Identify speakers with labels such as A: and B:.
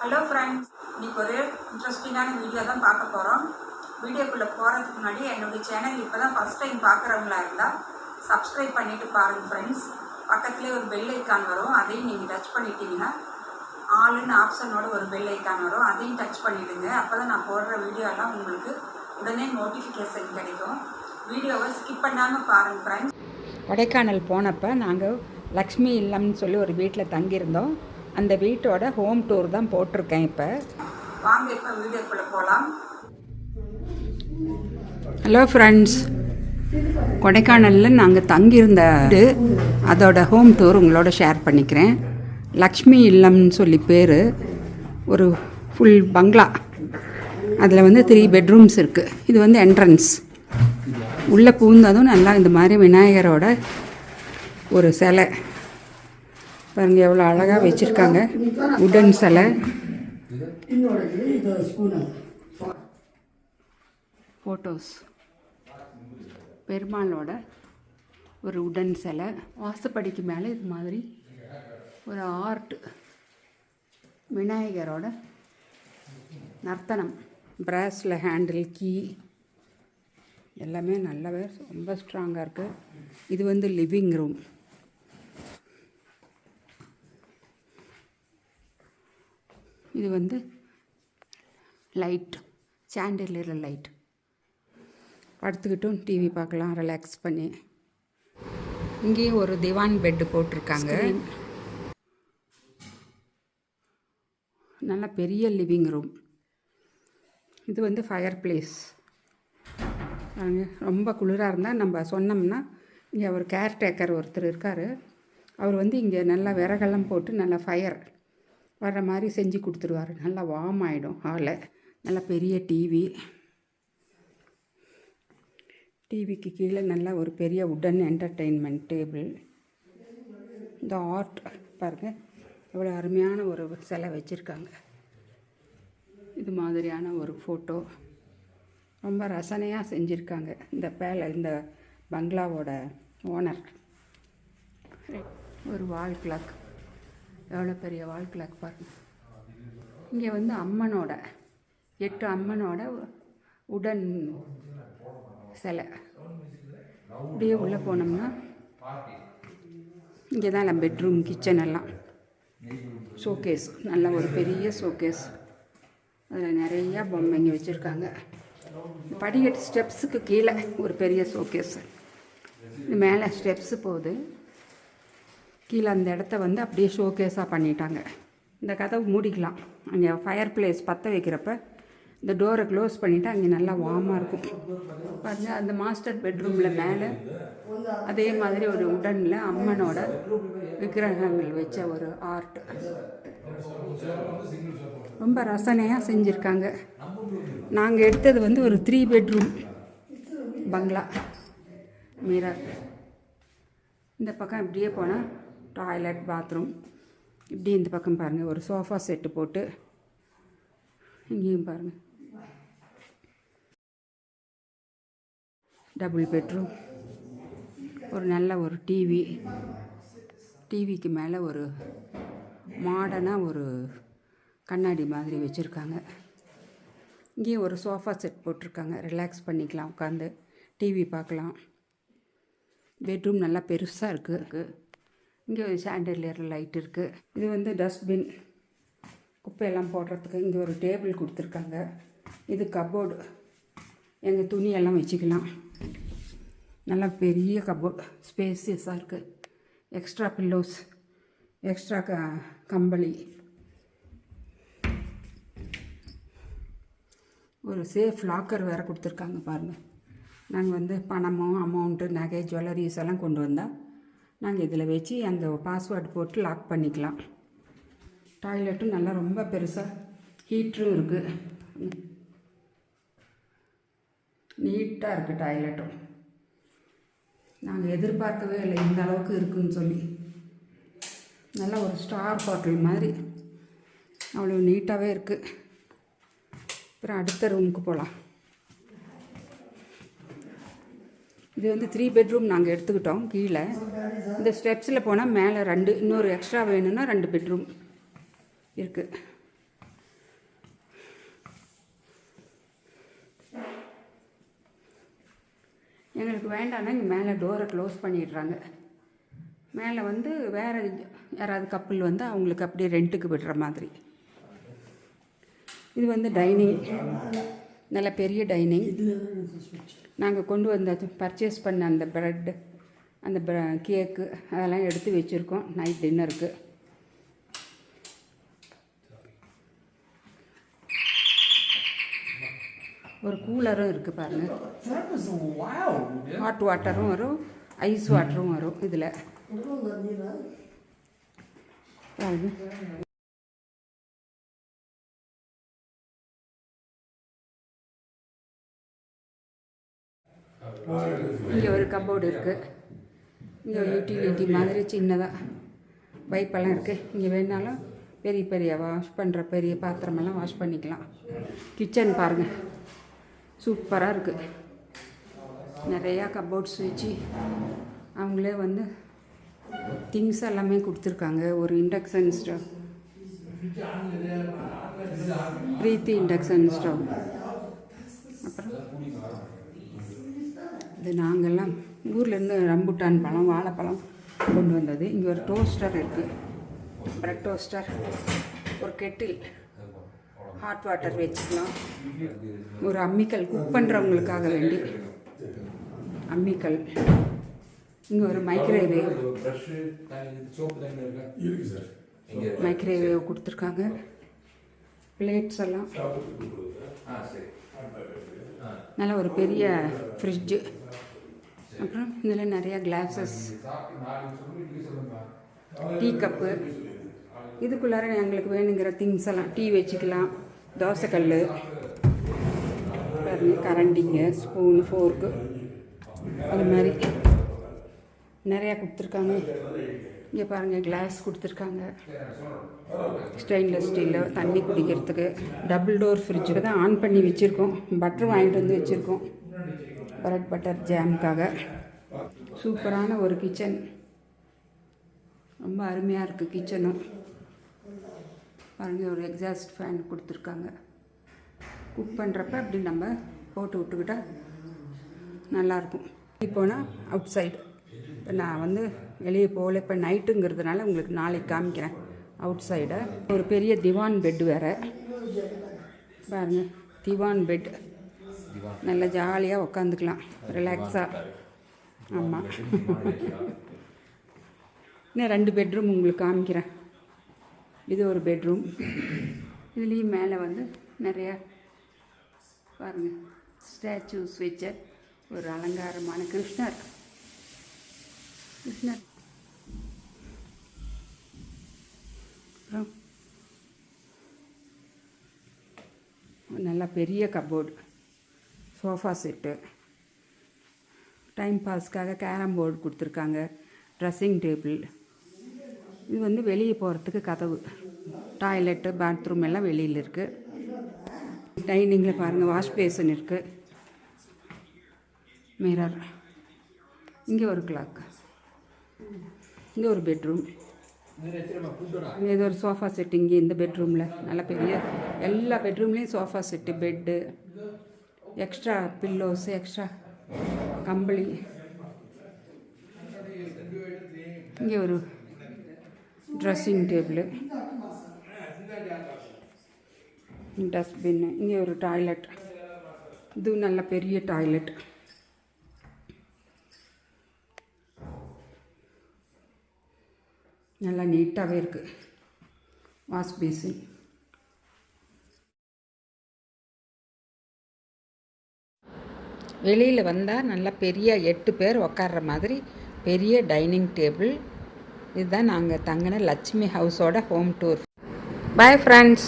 A: Hello friends, இன்றைக்கி ஒரு இன்ட்ரெஸ்டிங்கான வீடியோ தான் பார்க்க போகிறோம். வீடியோக்குள்ளே போகிறதுக்கு முன்னாடி என்னுடைய சேனல் இப்போ தான் ஃபஸ்ட் டைம் பார்க்குறவங்களா இருந்தால் சப்ஸ்கிரைப் பண்ணிவிட்டு பாருங்கள் ஃப்ரெண்ட்ஸ். பக்கத்துலேயே ஒரு பெல் ஐக்கான் வரும், அதையும் நீங்கள் டச் பண்ணிட்டீங்கன்னா ஆளுன்னு ஆப்ஷனோட ஒரு பெல் ஐக்கான் வரும், அதையும் டச் பண்ணிவிடுங்க. அப்போ தான் நான் போடுற வீடியோலாம் உங்களுக்கு உடனே நோட்டிஃபிகேஷன் கிடைக்கும். வீடியோவை ஸ்கிப் பண்ணாமல் பாருங்கள் ஃப்ரெண்ட்ஸ். கொடைக்கானல் போனப்போ நாங்கள் லக்ஷ்மி இல்லம்னு சொல்லி ஒரு வீட்டில் தங்கியிருந்தோம். அந்த வீட்டோட ஹோம் டூர் தான் போட்டிருக்கேன். இப்போ வாங்க இப்போ வீடியோக்குள்ளே போகலாம். ஹலோ ஃப்ரெண்ட்ஸ், கொடைக்கானலில் நாங்கள் தங்கியிருந்த அதோட ஹோம் டூர் உங்களோட ஷேர் பண்ணிக்கிறேன். லக்ஷ்மி இல்லம்னு சொல்லி பேர். ஒரு ஃபுல் பங்களா, அதில் வந்து 3 பெட்ரூம்ஸ் இருக்குது. இது வந்து என்ட்ரன்ஸ். உள்ளே பூந்ததும் நல்லா இந்த மாதிரி விநாயகரோட ஒரு சிலை பாருங்கள், எவ்வளோ அழகாக வச்சுருக்காங்க. உடன் சிலை, ஃபோட்டோஸ், பெருமாளோட ஒரு உடன் சிலை. வாசப்படிக்கு மேலே இது மாதிரி ஒரு ஆர்ட், விநாயகரோட நர்த்தனம், பிராஸில் ஹேண்டில், கீ எல்லாமே நல்லாவே ரொம்ப ஸ்ட்ராங்காக இருக்குது. இது வந்து லிவிங் ரூம். இது வந்து லைட், சாண்டிலியர் லைட். படுத்துக்கிட்டும் டிவி பார்க்கலாம் ரிலாக்ஸ் பண்ணி. இங்கேயும் ஒரு திவான் பெட்டு போட்டிருக்காங்க. நல்ல பெரிய லிவிங் ரூம். இது வந்து ஃபயர் பிளேஸ். ரொம்ப குளிராக இருந்தால் நம்ம சொன்னோம்னா, இங்கே ஒரு கேர்டேக்கர் ஒருத்தர் இருக்கார். அவர் வந்து இங்கே நல்லா விறகெல்லாம் போட்டு நல்லா ஃபயர் வர்ற மாதிரி செஞ்சு கொடுத்துருவார். நல்லா வார்ம் ஆகிடும் ஹாலை. நல்லா பெரிய டிவி. டிவிக்கு கீழே நல்லா ஒரு பெரிய உடன் என்டர்டெயின்மெண்ட் டேபிள். இந்த ஆர்ட் பாருங்கள், எவ்வளோ அருமையான ஒரு சிலை வச்சுருக்காங்க. இது மாதிரியான ஒரு ஃபோட்டோ ரொம்ப ரசனையாக செஞ்சுருக்காங்க இந்த பங்களாவோட ஓனர். ஒரு வால் கிளாக், எவ்வளோ பெரிய வால் கிளாக் பாருங்கள். இங்கே வந்து அம்மனோட 8 அம்மனோட உடன் சிலை. அப்படியே உள்ளே போனோம்னா இங்கே தான் நம்ம பெட்ரூம், கிச்சன் எல்லாம். ஷோகேஸ், நல்ல ஒரு பெரிய ஷோகேஸ். அதில் நிறையா பொம்மைங்க வச்சுருக்காங்க. படிக்கட்டு ஸ்டெப்ஸுக்கு கீழே ஒரு பெரிய ஷோகேஸ். மேலே ஸ்டெப்ஸு போகுது. கீழே அந்த இடத்த வந்து அப்படியே ஷோகேஸாக பண்ணிட்டாங்க. இந்த கதவு மூடிக்கலாம். அங்கே ஃபயர் பிளேஸ் பற்ற வைக்கிறப்ப இந்த டோரை க்ளோஸ் பண்ணிவிட்டு அங்கே நல்லா வார்மாக இருக்கும். பாருங்க, அந்த மாஸ்டர் பெட்ரூமில் மேலே அதே மாதிரி ஒரு உடனில் அம்மனோட விக்கிரகங்கள் வச்ச ஒரு ஆர்ட் ரொம்ப ரசனையாக செஞ்சுருக்காங்க. நாங்கள் எடுத்தது வந்து ஒரு 3 பெட்ரூம் பங்களா. மிரர் இந்த பக்கம் இப்படியே போனால் டாய்லெட், பாத்ரூம். இப்படி இந்த பக்கம் பாருங்கள், ஒரு சோஃபா செட்டு போட்டு. இங்கேயும் பாருங்கள், டபுள் பெட்ரூம். ஒரு நல்ல ஒரு டிவி. டிவிக்கு மேலே ஒரு மாடர்னாக ஒரு கண்ணாடி மாதிரி வச்சுருக்காங்க. இங்கேயும் ஒரு சோஃபா செட் போட்டிருக்காங்க. ரிலாக்ஸ் பண்ணிக்கலாம், உட்காந்து டிவி பார்க்கலாம். பெட்ரூம் நல்லா பெருசாக இருக்குது. இங்கே ஒரு சாண்டிலியர் லைட் இருக்குது. இது வந்து டஸ்ட்பின், குப்பையெல்லாம் போடுறதுக்கு. இங்கே ஒரு டேபிள் கொடுத்துருக்காங்க. இது கப்போர்டு, எங்கள் துணியெல்லாம் வச்சுக்கலாம். நல்லா பெரிய கப்போர்டு, ஸ்பேசியஸாக இருக்குது. எக்ஸ்ட்ரா பில்லோஸ், எக்ஸ்ட்ரா கம்பளி. ஒரு சேஃப் லாக்கர் வேறு கொடுத்துருக்காங்க பாருங்கள். நாங்கள் வந்து பணமோ, அமௌண்ட்டு, நகை, ஜுவல்லரிஸ் எல்லாம் கொண்டு வந்தால் நாங்கள் இதில் வச்சு அந்த பாஸ்வேர்டு போட்டு லாக் பண்ணிக்கலாம். டாய்லெட்டும் நல்லா ரொம்ப பெருசாக, ஹீட்டரும் இருக்குது. நீட்டாக இருக்குது டாய்லெட்டும். நாங்கள் எதிர்பார்க்கவே இல்லை இந்த அளவுக்கு இருக்குதுன்னு சொல்லி. நல்லா ஒரு ஸ்டார் ஹோட்டல் மாதிரி அவ்வளோ நீட்டாகவே இருக்குது. அப்புறம் அடுத்த ரூமுக்கு போகலாம். இது வந்து 3 பெட்ரூம் நாங்கள் எடுத்துக்கிட்டோம். கீழே இந்த ஸ்டெப்ஸில் போனால் மேலே 2, இன்னொரு எக்ஸ்ட்ரா வேணும்னா 2 பெட்ரூம் இருக்குது. எங்களுக்கு வேண்டாம்னா இங்கே மேலே டோரை க்ளோஸ் பண்ணிடுறாங்க. மேலே வந்து வேறு யாராவது கப்பல் வந்து அவங்களுக்கு அப்படியே ரெண்ட்டுக்கு விடுற மாதிரி. இது வந்து டைனிங், நல்ல பெரிய டைனிங். நாங்கள் கொண்டு வந்த பர்ச்சேஸ் பண்ண அந்த ப்ரெட்டு, அந்த கேக்கு அதெல்லாம் எடுத்து வச்சுருக்கோம் நைட் டின்னருக்கு. ஒரு கூலரும் இருக்குது பாருங்கள். ஹாட் வாட்டரும் வரும், ஐஸ் வாட்டரும் வரும் இதில் பாருங்க. இங்கே ஒரு கப்போர்டு இருக்குது. இங்கே ஒரு யூட்டிலிட்டி மாதிரி சின்னதாக பைப்பெல்லாம் இருக்குது. இங்கே வேணாலும் பெரிய பெரிய வாஷ் பண்ணுற பெரிய பாத்திரமெல்லாம் வாஷ் பண்ணிக்கலாம். கிச்சன் பாருங்கள், சூப்பராக இருக்குது. நிறையா கப்போர்ட்ஸ் வச்சு அவங்களே வந்து திங்ஸ் எல்லாமே கொடுத்துருக்காங்க. ஒரு இண்டக்ஷன் ஸ்டவ், பிரீத்தி இண்டக்ஷன் ஸ்டவ். அப்புறம் இது நாங்கள்லாம் ஊர்லேருந்து ரம்புட்டான் பழம், வாழைப்பழம் கொண்டு வந்தது. இங்கே ஒரு டோஸ்டர் இருக்குது, ப்ரெட் டோஸ்டர். ஒரு கெட்டில், ஹாட் வாட்டர் வச்சுக்கலாம். ஒரு அம்மிக்கல், குக் பண்ணுறவங்களுக்காக வேண்டி அம்மிக்கல். இங்கே ஒரு மைக்ரோவேவ், மைக்ரோவேவ் கொடுத்துருக்காங்க. பிளேட்ஸ் எல்லாம் நல்ல ஒரு பெரிய ஃப்ரிட்ஜு. அப்புறம் இதில் நிறைய கிளாஸஸ், டீ கப்பு. இதுக்குள்ளார எங்களுக்கு வேணுங்கிற திங்ஸ் எல்லாம், டீ வச்சுக்கலாம், தோசைக்கல், கரண்டிங்க, ஸ்பூன், ஃபோர்க்கு, அது மாதிரி நிறையா கொடுத்துருக்காங்க. இங்கே பாருங்கள், கிளாஸ் கொடுத்துருக்காங்க, ஸ்டெயின்லெஸ் ஸ்டீலில் தண்ணி குடிக்கிறதுக்கு. டபுள் டோர் ஃப்ரிட்ஜுக்கு தான் ஆன் பண்ணி வச்சுருக்கோம். பட்டர் வாங்கிட்டு வந்து வச்சுருக்கோம், பரட் பட்டர் ஜாமுக்காக. சூப்பரான ஒரு கிச்சன், ரொம்ப அருமையாக இருக்குது கிச்சனும். பாருங்கள், ஒரு எக்ஸாஸ்ட் ஃபேன் கொடுத்துருக்காங்க. குக் பண்ணுறப்ப அப்படி நம்ம போட்டு விட்டுக்கிட்டால் நல்லாயிருக்கும். இப்போனா அவுட் சைடு. இப்போ நான் வந்து வெளியே போகல, இப்போ நைட்டுங்கிறதுனால உங்களுக்கு நாளைக்கு காமிக்கிறேன் அவுட் சைடை. ஒரு பெரிய திவான் பெட் வேறு பாருங்கள். திவான் பெட், நல்லா ஜாலியாக உக்காந்துக்கலாம், ரிலாக்ஸாக. ஆமாம், இன்னும் 2 பெட்ரூம் உங்களுக்கு காமிக்கிறேன். இது ஒரு பெட்ரூம். இதுலேயும் மேலே வந்து நிறையா பாருங்கள் ஸ்டாச்சூஸ் வச்ச ஒரு அலங்காரமான கிருஷ்ணர். அப்புறம் நல்லா பெரிய கப்போர்டு, சோஃபா செட்டு, டைம் பாஸ்க்காக கேரம் போர்டு கொடுத்துருக்காங்க, ட்ரெஸ்ஸிங் டேபிள். இது வந்து வெளியே போகிறதுக்கு கதவு. டாய்லெட்டு, பாத்ரூம் எல்லாம் வெளியில் இருக்குது. டைனிங்கில் பாருங்கள், வாஷ் பேசன் இருக்குது, மிரர். இங்கே ஒரு கிளாக். இங்கே ஒரு பெட்ரூம். இது ஒரு சோஃபா செட்டு. இங்கே இந்த பெட்ரூமில் நல்ல பெரிய, எல்லா பெட்ரூம்லேயும் sofa set, bed, extra pillows, extra கம்பளி. இங்கே ஒரு ட்ரெஸ்ஸிங் டேபிள், டஸ்ட்பின்னு. இங்கே ஒரு டாய்லெட், இது நல்ல பெரிய டாய்லெட். நல்லா நீட்டாகவே இருக்குது. Wash basin. வெளியில் வந்தால் நல்லா பெரிய 8 பேர் உக்கார்ற மாதிரி பெரிய டைனிங் டேபிள். இதுதான் நாங்கள் தங்கின லட்சுமி ஹவுஸோட ஹோம் டூர். Bye friends.